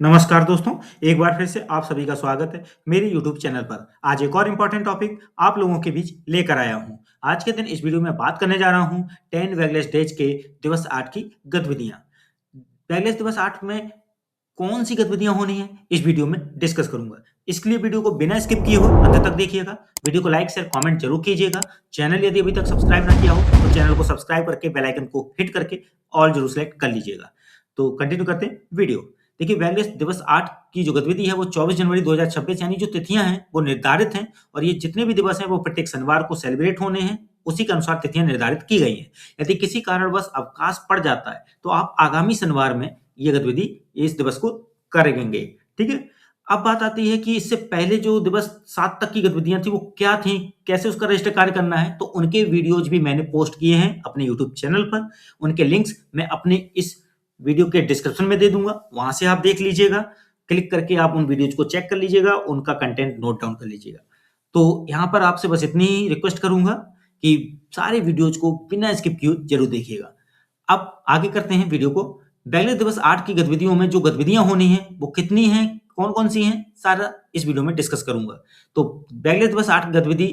नमस्कार दोस्तों, एक बार फिर से आप सभी का स्वागत है मेरे यूट्यूब चैनल पर। आज एक और इम्पोर्टेंट टॉपिक आप लोगों के बीच लेकर आया हूँ। आज के दिन इस वीडियो में बात करने जा रहा हूँ 10 वेगलेस डेज के दिवस 8 की गतिविधियाँ। वेगलेस दिवस 8 में कौन सी गतिविधियाँ होनी है, इस वीडियो में डिस्कस करूंगा। इसके लिए वीडियो को बिना स्किप किए हुए अंत तक देखिएगा। वीडियो को लाइक शेयर कमेंट जरूर कीजिएगा। चैनल यदि अभी तक सब्सक्राइब ना किया हो तो चैनल को सब्सक्राइब करके बेल आइकन को हिट करके ऑल जरूर सेलेक्ट कर लीजिएगा। तो कंटिन्यू करते हैं वीडियो। देखिए, वेगलेस दिवस 8 की जो गतिविधि है वो 24 जनवरी 2026 यानी जो तिथियां हैं वो निर्धारित हैं, और ये जितने भी दिवस हैं वो प्रत्येक शनिवार को सेलिब्रेट होने हैं। उसी के अनुसार तिथियां निर्धारित की गई हैं। यदि किसी कारणवश अवकाश पड़ जाता है तो आप आगामी शनिवार में ये गतिविधि इस दिवस को करेंगे। ठीक है। अब बात आती है कि इससे पहले जो दिवस 7 तक की गतिविधियां थी वो क्या थी, कैसे उसका रजिस्टर कार्य करना है, तो उनके वीडियोज भी मैंने पोस्ट किए हैं अपने यूट्यूब चैनल पर। उनके लिंक्स मैं अपने इस वीडियो के डिस्क्रिप्शन में दे दूंगा, वहां से आप देख लीजिएगा। क्लिक करके आप उन वीडियोज को चेक कर लीजिएगा, उनका कंटेंट नोट डाउन कर लीजिएगा। तो यहाँ पर आपसे बस इतनी ही रिक्वेस्ट करूंगा कि सारे वीडियोज को बिना स्किप किए जरूर देखिएगा। अब आगे करते हैं वीडियो को। वेगलेस दिवस 8 की गतिविधियों में जो गतिविधियां होनी है वो कितनी हैं, कौन कौन सी हैं, सारा इस वीडियो में डिस्कस करूंगा। तो वेगलेस दिवस 8 गतिविधि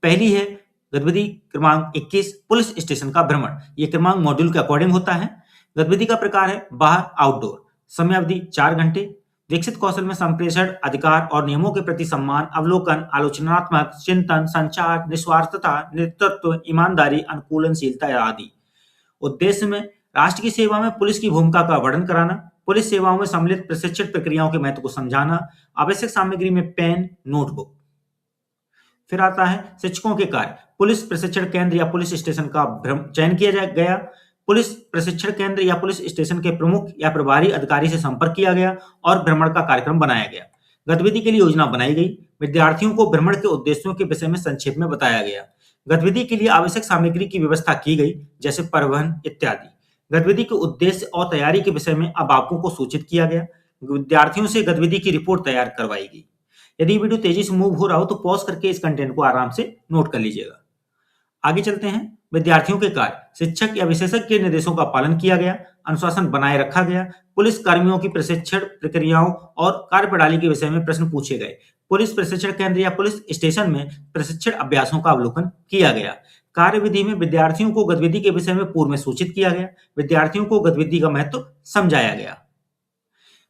पहली है गतिविधि क्रमांक 21, पुलिस स्टेशन का भ्रमण। ये क्रमांक मॉड्यूल के अकॉर्डिंग होता है। गतिविधि का प्रकार है बाहर आउटडोर। समय अवधि 4 घंटे। विकसित कौशल में संप्रेषण, अधिकार और नियमों के प्रति सम्मान, अवलोकन, आलोचनात्मक चिंतन, संचार, निस्वार्थता, नेतृत्व, ईमानदारी, अनुकूलनशीलता आदि। उद्देश्य में राष्ट्र की सेवा में पुलिस की भूमिका का वर्णन कराना, पुलिस सेवाओं में सम्मिलित प्रशिक्षण प्रक्रियाओं के महत्व को समझाना, आवश्यक सामग्री में पेन, नोटबुक। फिर आता है शिक्षकों के कार्य। पुलिस प्रशिक्षण केंद्र या पुलिस स्टेशन का चयन किया गया। पुलिस प्रशिक्षण केंद्र या पुलिस स्टेशन के प्रमुख या प्रभारी अधिकारी से संपर्क किया गया और भ्रमण का कार्यक्रम बनाया गया। गतिविधि के लिए योजना बनाई गई। विद्यार्थियों को भ्रमण के उद्देश्यों के विषय में संक्षेप में बताया गया। गतिविधि के लिए आवश्यक सामग्री की व्यवस्था की गई, जैसे परिवहन इत्यादि। गतिविधि के उद्देश्य और तैयारी के विषय में अभिभावकों को सूचित किया गया। विद्यार्थियों से गतिविधि की रिपोर्ट तैयार करवाई गई। यदि वीडियो तेजी से मूव हो रहा हो तो पॉज करके इस कंटेंट को आराम से नोट कर लीजिएगा। आगे चलते हैं। विद्यार्थियों के कार्य। शिक्षक या विशेषज्ञ के निर्देशों का पालन किया गया, अनुशासन बनाए रखा गया। पुलिस कर्मियों की प्रशिक्षण प्रक्रियाओं और कार्यप्रणाली के विषय में प्रश्न पूछे गए। पुलिस प्रशिक्षण केंद्र या पुलिस स्टेशन में प्रशिक्षण अभ्यासों का अवलोकन किया गया। कार्यविधि में विद्यार्थियों को गतिविधि के विषय में पूर्व में सूचित किया गया। विद्यार्थियों को गतिविधि का महत्व समझाया गया।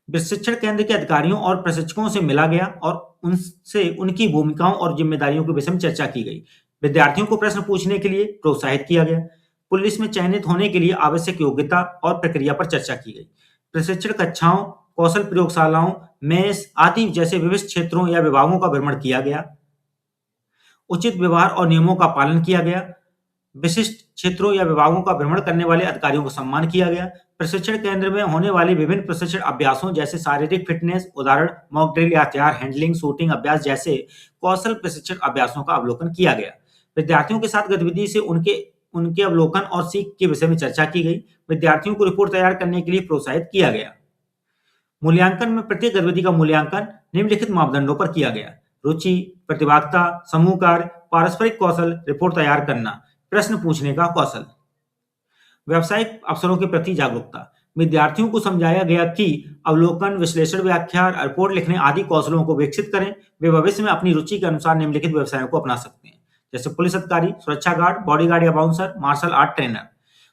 प्रशिक्षण केंद्र के अधिकारियों और प्रशिक्षकों से मिला गया और उनसे उनकी भूमिकाओं और जिम्मेदारियों के विषय में चर्चा की गई। विद्यार्थियों को प्रश्न पूछने के लिए प्रोत्साहित किया गया। पुलिस में चयनित होने के लिए आवश्यक योग्यता और प्रक्रिया पर चर्चा की गई। प्रशिक्षण कक्षाओं, कौशल प्रयोगशालाओं, मेस आदि जैसे विविध क्षेत्रों या विभागों का भ्रमण किया गया। उचित व्यवहार और नियमों का पालन किया गया। विशिष्ट क्षेत्रों या विभागों का भ्रमण करने वाले अधिकारियों को सम्मान किया गया। प्रशिक्षण केंद्र में होने वाले विभिन्न प्रशिक्षण अभ्यासों जैसे शारीरिक फिटनेस, उदाहरण मॉक ड्रिल या हथियार हैंडलिंग, शूटिंग अभ्यास जैसे कौशल प्रशिक्षण अभ्यासों का अवलोकन किया गया। विद्यार्थियों के साथ गतिविधि से उनके उनके अवलोकन और सीख के विषय में चर्चा की गई। विद्यार्थियों को रिपोर्ट तैयार करने के लिए प्रोत्साहित किया गया। मूल्यांकन में प्रत्येक गतिविधि का मूल्यांकन निम्नलिखित मापदंडों पर किया गया: रुचि, प्रतिभागिता, समूह कार्य, पारस्परिक कौशल, रिपोर्ट तैयार करना, प्रश्न पूछने का कौशल। व्यावसायिक अवसरों के प्रति जागरूकता। विद्यार्थियों को समझाया गया कि अवलोकन, विश्लेषण, व्याख्या, रिपोर्ट लिखने आदि कौशलों को विकसित करें। वे भविष्य में अपनी रुचि के अनुसार निम्नलिखित व्यवसायों को अपना सकते हैं, जैसे पुलिस अधिकारी, सुरक्षा गार्ड, बॉडीगार्ड या बाउंसर, मार्शल आर्ट ट्रेनर।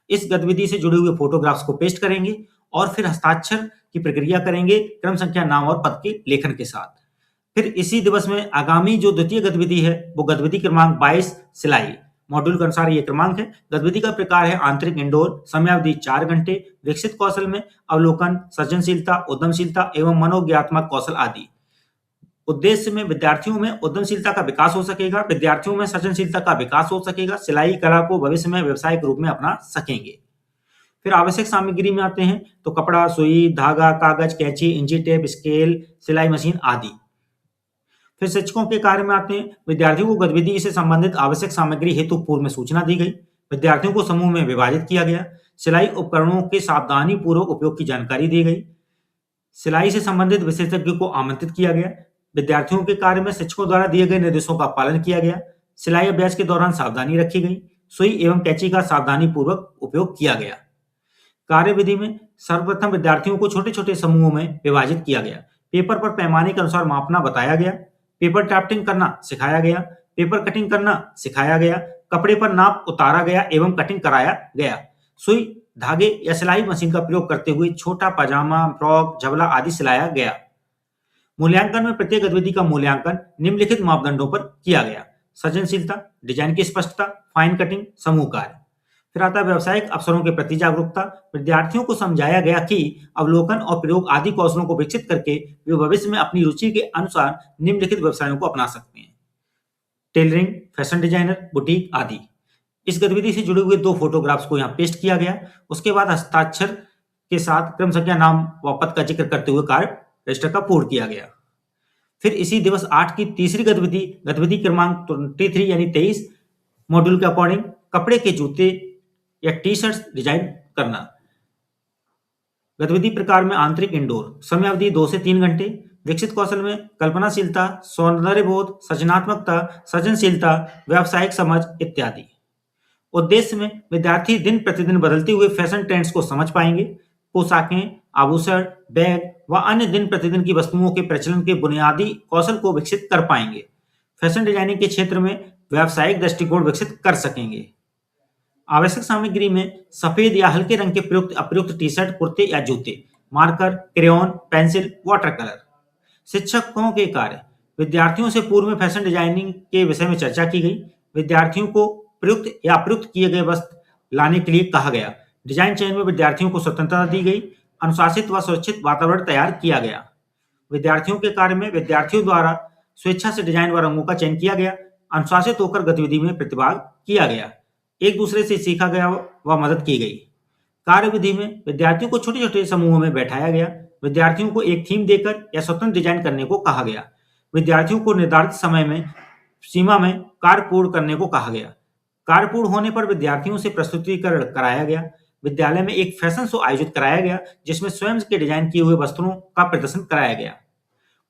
इस गतिविधि से जुड़े हुए फोटोग्राफ्स को पेस्ट करेंगे और फिर हस्ताक्षर की प्रक्रिया करेंगे, क्रम संख्या, नाम और पद के लेखन के साथ। फिर इसी दिवस में आगामी जो द्वितीय गतिविधि है वो गतिविधि क्रमांक 22 सिलाई। मॉड्यूल के अनुसार ये क्रमांक है। गतिविधि का प्रकार है आंतरिक इंडोर। समय अवधि 4 घंटे। विकसित कौशल में अवलोकन, सृजनशीलता, उद्यमशीलता एवं मनोज्ञात्मक कौशल आदि। उद्देश्य में विद्यार्थियों में उद्यमशीलता का विकास हो सकेगा, विद्यार्थियों में सृजनशीलता का विकास हो सकेगा, सिलाई कला को भविष्य में व्यवसायिक रूप में अपना सकेंगे। फिर आवश्यक सामग्री में आते हैं तो कपड़ा, सुई, धागा, कागज, कैंची, इंची टेप, स्केल, सिलाई मशीन आदि। फिर शिक्षकों के कार्य में आते हैं। विद्यार्थियों को गतिविधि से संबंधित आवश्यक सामग्री हेतु पूर्व में सूचना दी गई। विद्यार्थियों को समूह में विभाजित किया गया। सिलाई उपकरणों के सावधानी पूर्वक उपयोग की जानकारी दी गई। सिलाई से संबंधित विशेषज्ञ को आमंत्रित किया गया। विद्यार्थियों के कार्य में शिक्षकों द्वारा दिए गए निर्देशों का पालन किया गया। सिलाई अभ्यास के दौरान सावधानी रखी गई। सुई एवं कैंची का सावधानी पूर्वक उपयोग किया गया। कार्यविधि में सर्वप्रथम विद्यार्थियों को छोटे-छोटे समूहों में विभाजित किया गया। पेपर पर पैमाने के अनुसार मापना बताया गया। पेपर ड्राफ्टिंग करना सिखाया गया। पेपर कटिंग करना सिखाया गया। कपड़े पर नाप उतारा गया एवं कटिंग कराया गया। सुई, धागे या सिलाई मशीन का प्रयोग करते हुए छोटा पाजामा, फ्रॉक, झबला आदि सिलाया गया। मूल्यांकन में प्रत्येक गतिविधि का मूल्यांकन निम्नलिखित मापदंडों पर किया गया: सृजनशीलता, डिजाइन की स्पष्टता, फाइन कटिंग, समूह कार्य। फिर आता है व्यावसायिक अवसरों के प्रति जागरूकता। विद्यार्थियों को समझाया गया कि अवलोकन और प्रयोग आदि कौशलों को विकसित करके वे भविष्य में अपनी रुचि के अनुसार निम्नलिखित व्यवसायों को अपना सकते हैं: टेलरिंग, फैशन डिजाइनर, बुटीक आदि। इस गतिविधि से जुड़े हुए 2 फोटोग्राफ्स को यहाँ पेस्ट किया गया। उसके बाद हस्ताक्षर के साथ क्रम संख्या, नाम व पद का जिक्र करते हुए कार्य रजिस्टर का पूर्ण किया गया। फिर इसी दिवस 8 की तीसरी गतिविधि क्रमांक 23 यानी 23 मॉड्यूल के अकॉर्डिंग कपड़े के जूते या टी शर्ट्स डिजाइन करना। गतिविधि प्रकार में आंतरिक इंडोर, समय अवधि 2 से 3 घंटे। विकसित कौशल में कल्पनाशीलता, सौंदर्यबोध, सृजनात्मकता, सृजनशीलता, व्यावसायिक समझ इत्यादि। उद्देश्य में विद्यार्थी दिन प्रतिदिन बदलते हुए फैशन ट्रेंड्स को समझ पाएंगे। पोशाकें, आभूषण, बैग व अन्य दिन प्रतिदिन की वस्तुओं के प्रचलन के बुनियादी कौशल को विकसित कर पाएंगे। फैशन डिजाइनिंग के क्षेत्र में व्यावसायिक दृष्टिकोण विकसित कर सकेंगे। आवश्यक सामग्री में सफेद या हल्के रंग के प्रयुक्त अप्रयुक्त टी शर्ट, कुर्ते या जूते, marker, crayon, pencil, water colour. शिक्षकों के कार्य: विद्यार्थियों से पूर्व में फैशन डिजाइनिंग के विषय में चर्चा की गई। विद्यार्थियों को प्रयुक्त या अप्रयुक्त किए गए वस्त्र लाने के लिए कहा गया। डिजाइन चयन में विद्यार्थियों को स्वतंत्रता दी गई। अनुशासित व सुरक्षित वातावरण तैयार किया गया। विद्यार्थियों के कार्य में विद्यार्थियों द्वारा स्वेच्छा से डिजाइन व रंगों का चयन किया गया। अनुशासित होकर गतिविधि में प्रतिभाग किया गया। एक दूसरे से सीखा गया व मदद की गई। कार्यविधि में विद्यार्थियों को छोटे-छोटे समूहों में बैठाया गया। विद्यार्थियों को एक थीम देकर या स्वतंत्र डिजाइन करने को कहा गया। विद्यार्थियों को निर्धारित समय में सीमा में कार्य पूर्ण करने को कहा गया। कार्य पूर्ण होने पर विद्यार्थियों से प्रस्तुतिकरण कराया गया। विद्यालय में एक फैशन शो आयोजित कराया गया जिसमें स्वयं के डिजाइन किए हुए वस्त्रों का प्रदर्शन कराया गया।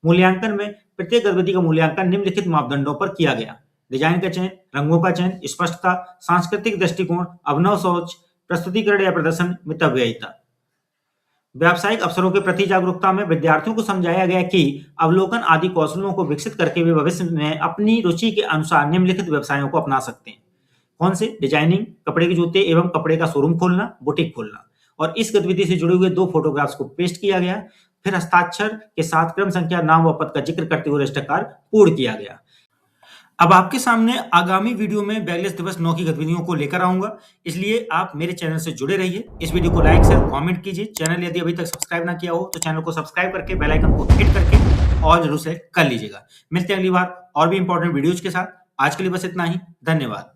मूल्यांकन में प्रत्येक गतिविधि का मूल्यांकन निम्नलिखित मापदंडों पर किया गया: डिजाइन का चयन, रंगों का चयन, स्पष्टता, सांस्कृतिक दृष्टिकोण, अभिनव सोच, प्रस्तुतिकरण या प्रदर्शन, मितव्ययिता। व्यावसायिक अवसरों के प्रति जागरूकता में विद्यार्थियों को समझाया गया कि अवलोकन आदि कौशलों को विकसित करके वे भविष्य में अपनी रुचि के अनुसार निम्नलिखित व्यवसायों को अपना सकते हैं। कौन से? डिजाइनिंग, कपड़े के जूते एवं कपड़े का शोरूम खोलना, बुटीक खोलना। और इस गतिविधि से जुड़े हुए 2 फोटोग्राफ्स को पेस्ट किया गया। फिर हस्ताक्षर के साथ क्रम संख्या, नाम व पद का जिक्र करते हुए रजिस्टर कार्य पूर्ण किया गया। अब आपके सामने आगामी वीडियो में बैगलेस दिवस 9 की गतिविधियों को लेकर आऊंगा, इसलिए आप मेरे चैनल से जुड़े रहिए। इस वीडियो को लाइक, शेयर, कमेंट कीजिए। चैनल यदि अभी तक सब्सक्राइब ना किया हो तो चैनल को सब्सक्राइब करके बेल आइकन को हिट करके और जरूर से कर लीजिएगा। मिलते हैं अगली बार और भी इंपॉर्टेंट वीडियोज के साथ। आज के लिए बस इतना ही। धन्यवाद।